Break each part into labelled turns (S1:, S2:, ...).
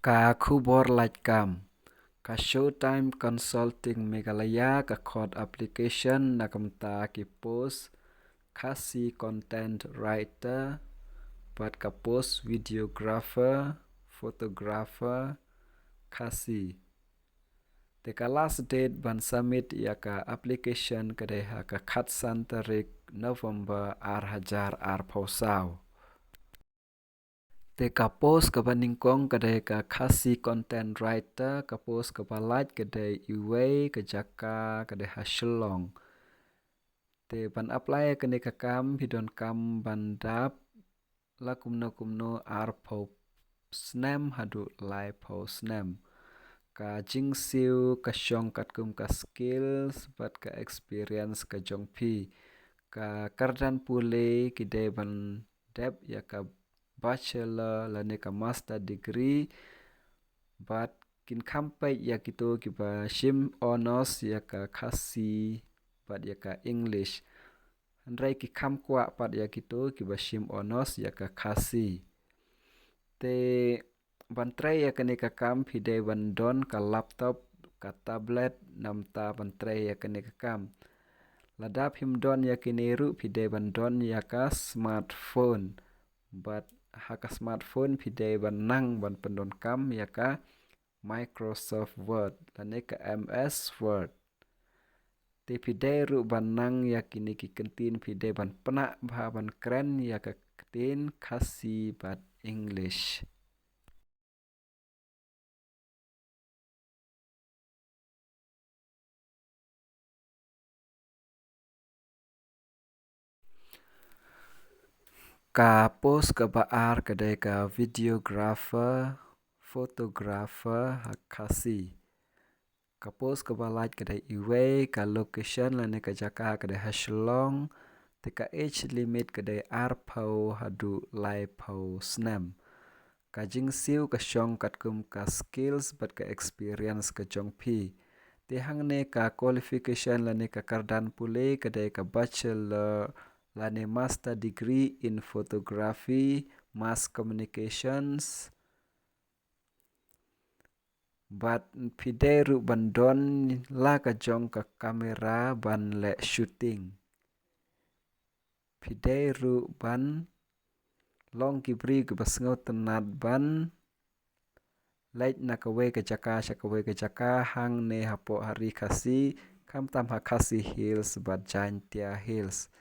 S1: Ka khubor lajkam ka Showtime Consulting Meghalaya ka khot application nakamta ki post khasi content writer bat ka post videographer photographer khasi te ka last date ban submit ya ka application kadeha ka khatsan tarik November 2020 te ka post ka baningkong kadai ka khasi content writer ka post ka balat kadai iway ka jaka kadai haslong te ban apply kane ka kam bidon kam bandap la kumno arpo snem hadu lai po snem ka jingsiu ka syong katkum ka skills bat ka experience ka jongpi ka kardan pule kidai ban dep ya ka bachelor lane ka master degree bat kin kampai ya kito kiba shim honors ya ka khasi bat ya ka English handrai ki kamkwa pat ya kito kiba shim honors ya ka khasi te bantrai ya kane ka kam pidai bandon ka laptop ka tablet namta bantrai ya kane ka kam ladap himdon ya kineru pidai bandon ya ka smartphone bat haka smartphone pidai banang ban pendon kam ya ka Microsoft Word lane ka MS Word te pidai ru banang ya kini ki kentin pidai ban penak bah ban keren ya ka kentin khasi bat English ka post ka baar kadai ka videographer photographer khasi ka post ka balat kadai iway ka location lane ka jaka kadai haslong te ka age limit kadai arpau hadu lai pau snem ka jingsiu ka syong katkum ka skills bat ka experience ka jongpi te hangne ka qualification lane ka kardan pule kadai ka bachelor lane master degree in photography mass communications bat pidai ru bandon la ka jong ka kamera ban le shooting pidai ru ban long kibri ke basngo tenat ban lait nakawe ke jaka hang ne hapo hari khasi kam tam ha khasi hills bat jantia hills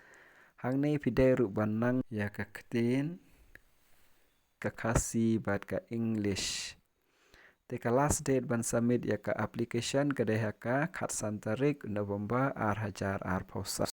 S1: hang ne pidai ru banang ya ka ktin ka khasi bat ka English te ka last date ban submit ya ka application kadai ka khatsan tarik November 2020